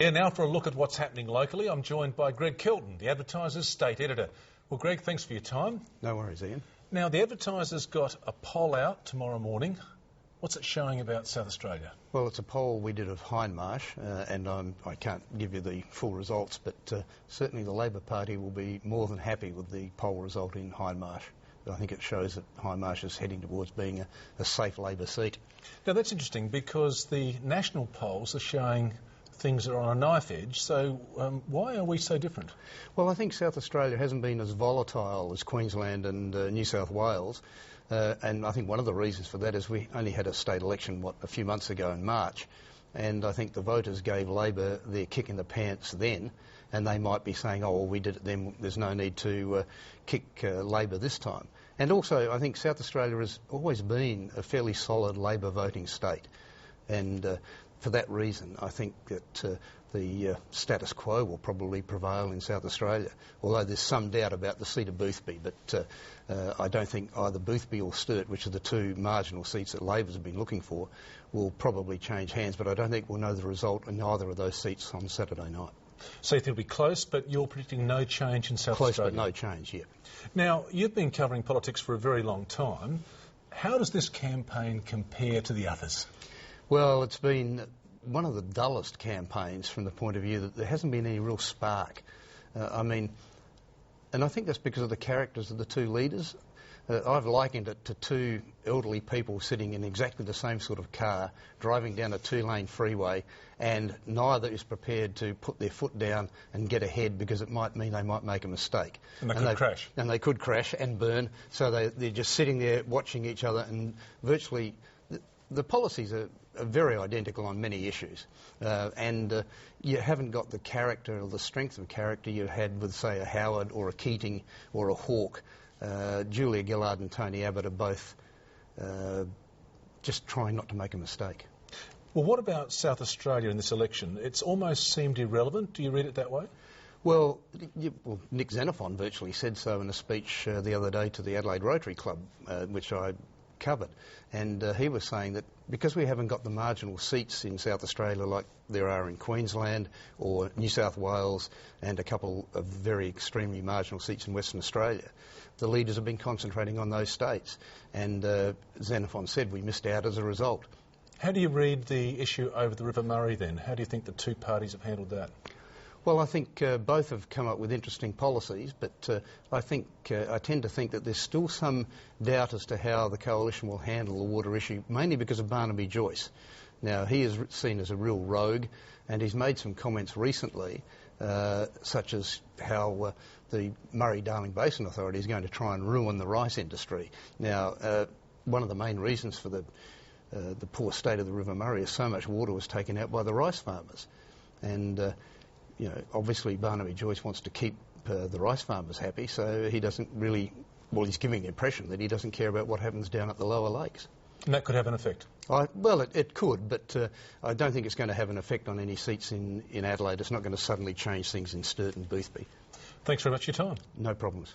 Yeah, now for a look at what's happening locally, I'm joined by Greg Kelton, the Advertiser's State Editor. Well, Greg, thanks for your time. No worries, Ian. Now, the Advertiser's got a poll out tomorrow morning. What's it showing about South Australia? Well, it's a poll we did of Hindmarsh, and I can't give you the full results, but certainly the Labor Party will be more than happy with the poll result in Hindmarsh. I think it shows that Hindmarsh is heading towards being a safe Labor seat. Now, that's interesting because the national polls are showing things are on a knife edge, so why are we so different? Well, I think South Australia hasn't been as volatile as Queensland and New South Wales, and I think one of the reasons for that is we only had a state election, a few months ago in March, and I think the voters gave Labor their kick in the pants then, and they might be saying, oh, well, we did it then, there's no need to kick Labor this time. And also, I think South Australia has always been a fairly solid Labor voting state, and for that reason, I think that the status quo will probably prevail in South Australia, although there's some doubt about the seat of Boothby, but I don't think either Boothby or Sturt, which are the two marginal seats that Labor's have been looking for, will probably change hands, but I don't think we'll know the result in either of those seats on Saturday night. So you think it'll be close, but you're predicting no change in South Australia? Close, but no change, yeah. Now, you've been covering politics for a very long time. How does this campaign compare to the others? Well, it's been one of the dullest campaigns from the point of view that there hasn't been any real spark. And I think that's because of the characters of the two leaders. I've likened it to two elderly people sitting in exactly the same sort of car, driving down a two-lane freeway, and neither is prepared to put their foot down and get ahead because it might mean they might make a mistake. And they could crash. And they could crash and burn, so they're just sitting there watching each other, and virtually the policies are very identical on many issues, and you haven't got the character or the strength of character you had with, say, a Howard or a Keating or a Hawke. Julia Gillard and Tony Abbott are both just trying not to make a mistake. Well, what about South Australia in this election? It's almost seemed irrelevant. Do you read it that way? Well, Nick Xenophon virtually said so in a speech the other day to the Adelaide Rotary Club, which I covered, and he was saying that because we haven't got the marginal seats in South Australia like there are in Queensland or New South Wales and a couple of very extremely marginal seats in Western Australia, the leaders have been concentrating on those states, and Xenophon said we missed out as a result. How do you read the issue over the River Murray then? How do you think the two parties have handled that? Well, I think both have come up with interesting policies, but I tend to think that there's still some doubt as to how the coalition will handle the water issue, mainly because of Barnaby Joyce. Now, he is seen as a real rogue, and he's made some comments recently, such as how the Murray-Darling Basin Authority is going to try and ruin the rice industry. Now, one of the main reasons for the poor state of the River Murray is so much water was taken out by the rice farmers, and obviously Barnaby Joyce wants to keep the rice farmers happy, so he doesn't really, well, he's giving the impression that he doesn't care about what happens down at the lower lakes. And that could have an effect? Well, it could, but I don't think it's going to have an effect on any seats in Adelaide. It's not going to suddenly change things in Sturt and Boothby. Thanks very much for your time. No problems.